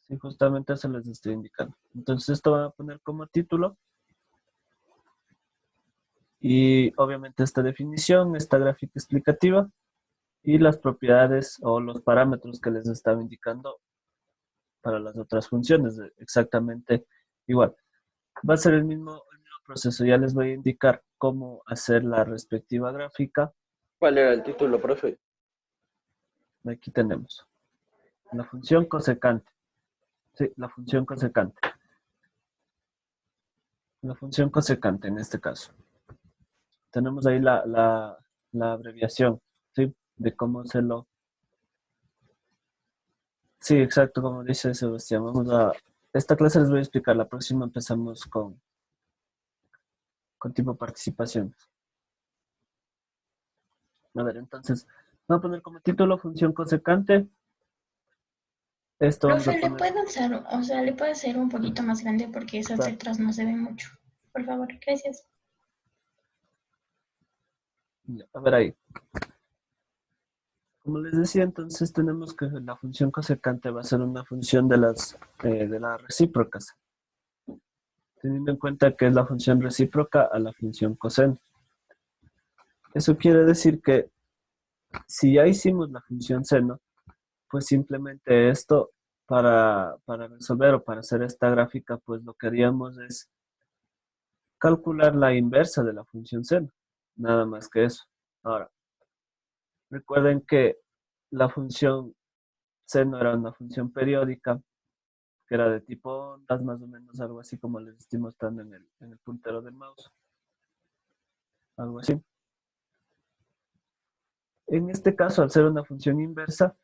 Sí, justamente eso les estoy indicando. Entonces esto va a poner como título y obviamente esta definición, esta gráfica explicativa y las propiedades o los parámetros que les estaba indicando para las otras funciones, exactamente igual. Va a ser el mismo proceso, ya les voy a indicar cómo hacer la respectiva gráfica. ¿Cuál era el título, profe? Aquí tenemos la función cosecante. Sí, la función cosecante. La función cosecante en este caso. Tenemos ahí la abreviación, ¿sí? De cómo se lo... Sí, exacto, como dice Sebastián. Vamos a... Esta clase les voy a explicar, la próxima empezamos con tipo participación. A ver, entonces, vamos a poner como título función cosecante. Esto vamos a Profe, ¿le poner... puedo hacer, o sea, le puedo hacer un poquito más grande porque esas Claro, letras no se ven mucho? Por favor, gracias. ya, a ver ahí. Como les decía, entonces tenemos que la función cosecante va a ser una función de las recíprocas, teniendo en cuenta que es la función recíproca a la función coseno. Eso quiere decir que si ya hicimos la función seno, pues simplemente esto para resolver o para hacer esta gráfica, pues lo que haríamos es calcular la inversa de la función seno, nada más que eso. Ahora, recuerden que la función seno era una función periódica, que era de tipo ondas, más o menos algo así como les estoy mostrando en el puntero del mouse, algo así. En este caso, al ser una función inversa,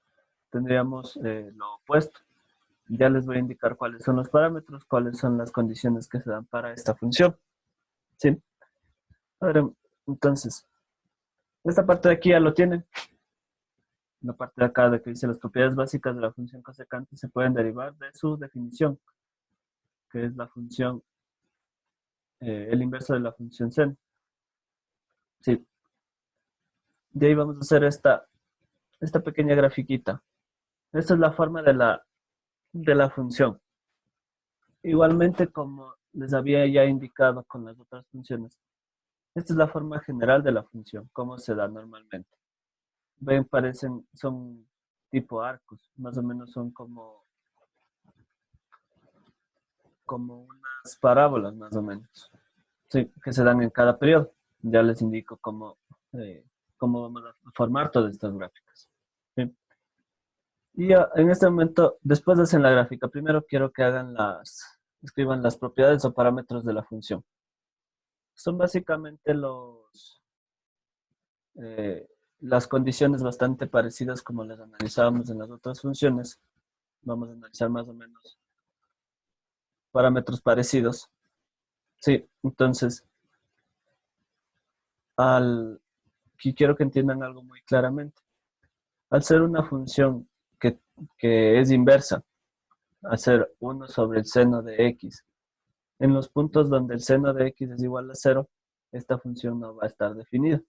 tendríamos lo opuesto. Ya les voy a indicar cuáles son los parámetros, cuáles son las condiciones que se dan para esta función. ¿Sí? A ver, entonces, esta parte de aquí ya lo tienen. La parte de acá de que dice las propiedades básicas de la función cosecante se pueden derivar de su definición, que es la función, el inverso de la función seno. Sí. De ahí vamos a hacer esta pequeña grafiquita. Esta es la forma de la función. Igualmente, como les había ya indicado con las otras funciones, esta es la forma general de la función, cómo se da normalmente. Ven, parecen, son tipo arcos, más o menos son como unas parábolas, más o menos, sí, que se dan en cada periodo. Ya les indico cómo vamos a formar todas estas gráficas. ¿Sí? Y ya, en este momento, después de hacer la gráfica, primero quiero que escriban las propiedades o parámetros de la función. Son básicamente eh, las condiciones bastante parecidas como las analizábamos en las otras funciones. Vamos a analizar más o menos parámetros parecidos. Sí, entonces, aquí quiero que entiendan algo muy claramente. Al ser una función que, que es inversa, al ser 1 sobre el seno de x, en los puntos donde el seno de x es igual a 0, esta función no va a estar definida.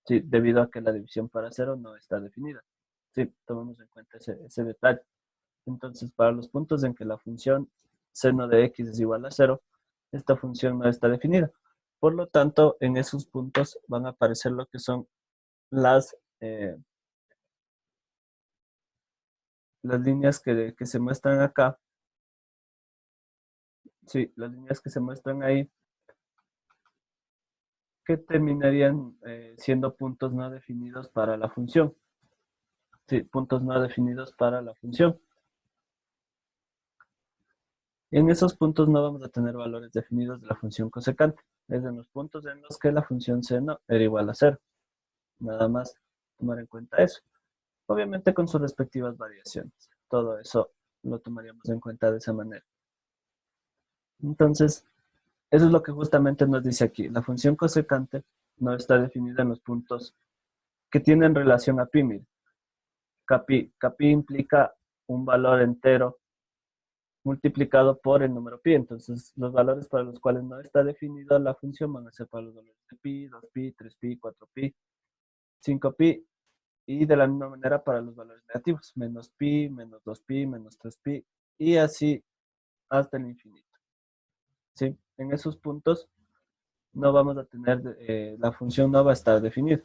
Sí, debido a que la división para 0 no está definida. Sí, tomemos en cuenta ese detalle. Entonces, para los puntos en que la función seno de x es igual a 0, esta función no está definida. Por lo tanto, en esos puntos van a aparecer lo que son las, eh, las líneas que se muestran acá. Sí, las líneas que se muestran ahí, que terminarían siendo puntos no definidos para la función. Sí, puntos no definidos para la función. En esos puntos no vamos a tener valores definidos de la función cosecante. Es en los puntos en los que la función seno era igual a 0. Nada más tomar en cuenta eso. Obviamente con sus respectivas variaciones. Todo eso lo tomaríamos en cuenta de esa manera. Entonces, eso es lo que justamente nos dice aquí. La función cosecante no está definida en los puntos que tienen relación a pi. Mire. Pi implica un valor entero multiplicado por el número pi. Entonces, los valores para los cuales no está definida la función van a ser para los valores de pi, 2pi, 3pi, 4pi, 5pi, y de la misma manera para los valores negativos, menos pi, menos 2pi, menos 3pi, y así hasta el infinito. ¿Sí? En esos puntos no vamos a tener, la función no va a estar definida.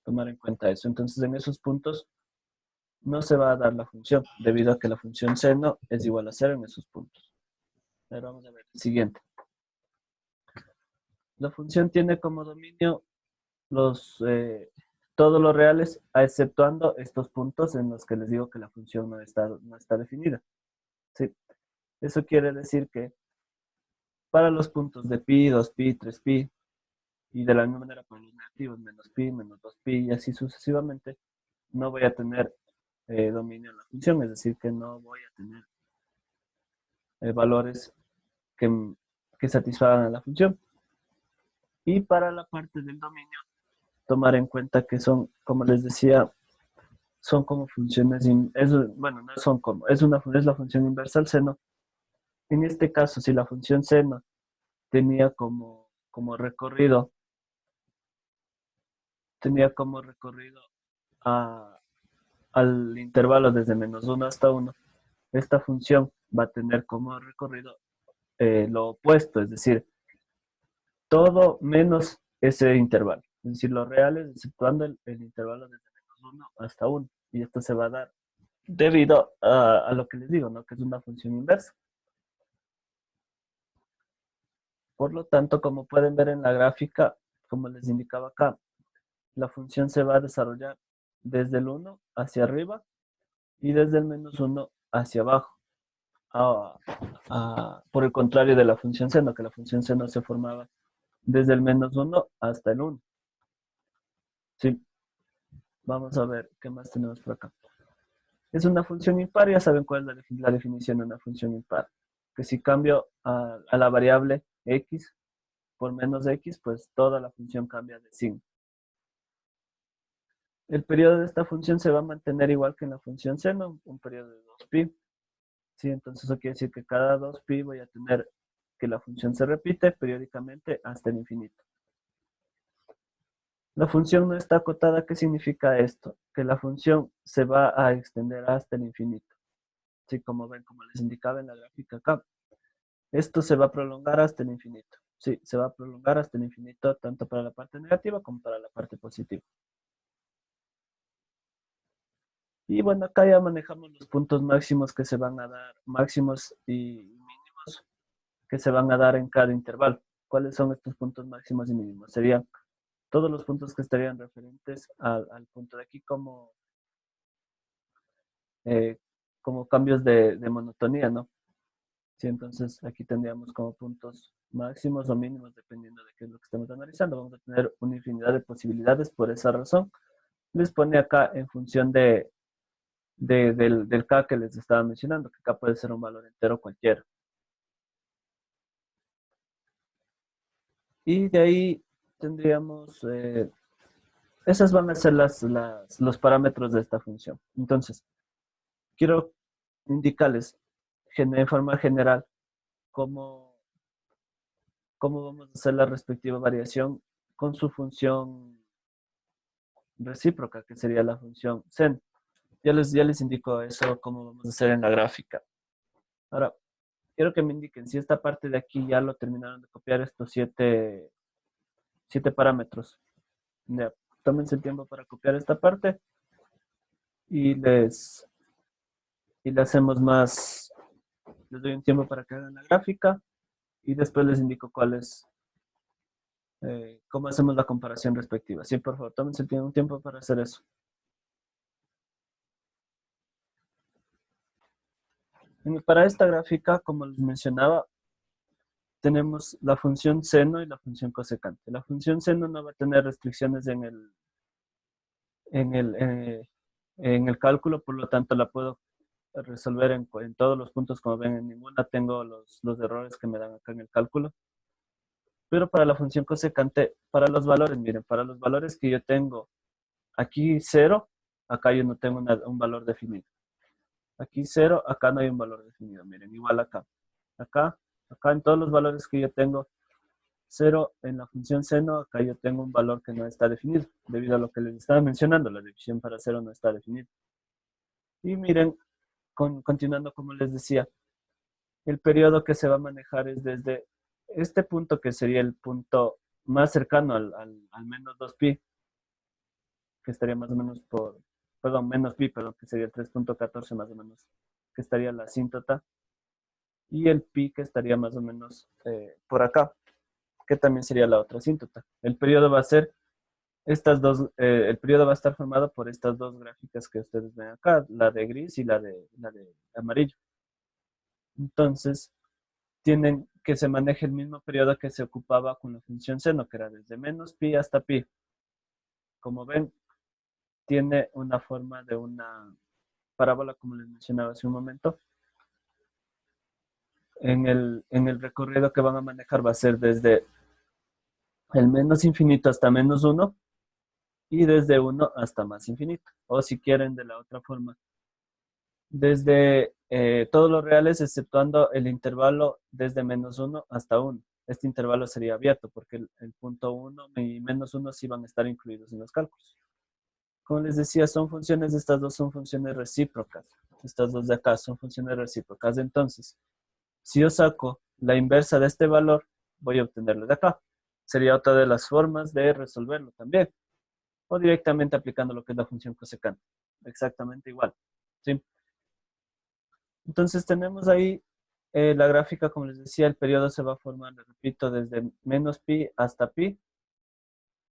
Tomar en cuenta eso. Entonces, en esos puntos no se va a dar la función, debido a que la función seno es igual a 0 en esos puntos. Ahora vamos a ver el siguiente. La función tiene como dominio todos los reales, exceptuando estos puntos en los que les digo que la función no está definida. ¿Sí? Eso quiere decir que para los puntos de pi, 2pi, 3pi, y de la misma manera para los negativos, menos pi, menos 2pi, y así sucesivamente, no voy a tener dominio en la función, es decir, que no voy a tener valores que satisfagan a la función. Y para la parte del dominio, tomar en cuenta que son, como les decía, son como funciones, bueno, no son como, es la función inversa al seno. En este caso, si la función seno tenía como recorrido al intervalo desde -1 hasta 1, esta función va a tener como recorrido lo opuesto, es decir, todo menos ese intervalo. Es decir, los reales exceptuando el intervalo desde -1 hasta 1. Y esto se va a dar debido a lo que les digo, ¿no? Que es una función inversa. Por lo tanto, como pueden ver en la gráfica, como les indicaba acá, la función se va a desarrollar desde el 1 hacia arriba y desde el -1 hacia abajo. Por el contrario de la función seno, que la función seno se formaba desde el -1 hasta el 1. Sí, vamos a ver qué más tenemos por acá. Es una función impar, ya saben cuál es la definición de una función impar. Que si cambio a la variable x por menos x, pues toda la función cambia de signo. El periodo de esta función se va a mantener igual que en la función seno, un periodo de 2pi. ¿Sí? Entonces eso quiere decir que cada 2pi voy a tener que la función se repite periódicamente hasta el infinito. La función no está acotada. ¿Qué significa esto? Que la función se va a extender hasta el infinito. Sí, como ven, como les indicaba en la gráfica acá. Esto se va a prolongar hasta el infinito. Sí, se va a prolongar hasta el infinito, tanto para la parte negativa como para la parte positiva. Y bueno, acá ya manejamos los puntos máximos que se van a dar, máximos y mínimos que se van a dar en cada intervalo. ¿Cuáles son estos puntos máximos y mínimos? Serían todos los puntos que estarían referentes al punto de aquí eh, como cambios de monotonía, ¿no? Sí, entonces aquí tendríamos como puntos máximos o mínimos dependiendo de qué es lo que estemos analizando. Vamos a tener una infinidad de posibilidades por esa razón. Les pone acá en función del K que les estaba mencionando, que K puede ser un valor entero cualquiera. Y de ahí tendríamos, esas van a ser los parámetros de esta función. Entonces, quiero indicarles de forma general cómo vamos a hacer la respectiva variación con su función recíproca, que sería la función sen. Ya les indico eso, cómo vamos a hacer en la gráfica. Ahora, quiero que me indiquen si esta parte de aquí ya lo terminaron de copiar, estos siete parámetros. Ya, tómense el tiempo para copiar esta parte y le hacemos más, les doy un tiempo para que hagan la gráfica y después les indico cómo hacemos la comparación respectiva. Sí, por favor, tómense un tiempo para hacer eso. Para esta gráfica, como les mencionaba, tenemos la función seno y la función cosecante. La función seno no va a tener restricciones en el, eh, en el cálculo, por lo tanto la puedo resolver en todos los puntos. Como ven, en ninguna tengo los errores que me dan acá en el cálculo. Pero para la función cosecante, para los valores, miren, para los valores que yo tengo aquí 0, acá yo no tengo un valor definido. Aquí 0, acá no hay un valor definido, miren, igual acá. Acá en todos los valores que yo tengo 0 en la función seno, acá yo tengo un valor que no está definido, debido a lo que les estaba mencionando, la división para 0 no está definida. Y miren, continuando como les decía, el periodo que se va a manejar es desde este punto que sería el punto más cercano al menos 2pi, que estaría más o menos por, perdón, menos pi, perdón, que sería el 3.14 más o menos, que estaría la asíntota, y el pi que estaría más o menos por acá, que también sería la otra asíntota. El periodo va a ser estas dos, el periodo va a estar formado por estas dos gráficas que ustedes ven acá, la de gris y la de amarillo. Entonces, tienen que se maneje el mismo periodo que se ocupaba con la función seno, que era desde menos pi hasta pi. Como ven, tiene una forma de una parábola, como les mencionaba hace un momento. En el recorrido que van a manejar va a ser desde el menos infinito hasta menos 1 y desde 1 hasta más infinito. O si quieren de la otra forma, desde todos los reales exceptuando el intervalo desde menos 1 hasta 1. Este intervalo sería abierto porque el punto 1 y menos 1 sí van a estar incluidos en los cálculos. Como les decía, son funciones, estas dos son funciones recíprocas. Estas dos de acá son funciones recíprocas. Entonces, si yo saco la inversa de este valor, voy a obtenerlo de acá. Sería otra de las formas de resolverlo también. O directamente aplicando lo que es la función cosecante. Exactamente igual. ¿Sí? Entonces tenemos ahí la gráfica, como les decía, el periodo se va a formar, les repito, desde menos pi hasta pi.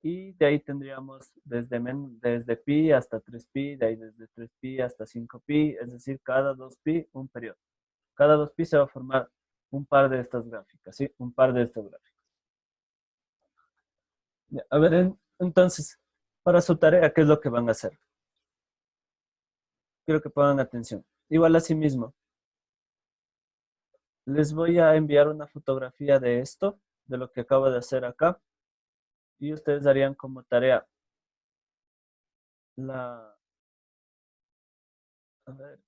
Y de ahí tendríamos desde pi hasta 3pi, de ahí desde 3pi hasta 5pi, es decir, cada 2pi un periodo. Cada 2pi se va a formar un par de estas gráficas, ¿sí? Un par de estas gráficas. Ya, a ver, entonces, para su tarea, ¿qué es lo que van a hacer? Quiero que pongan atención. Igual así mismo, les voy a enviar una fotografía de esto, de lo que acabo de hacer acá, y ustedes darían como tarea a ver,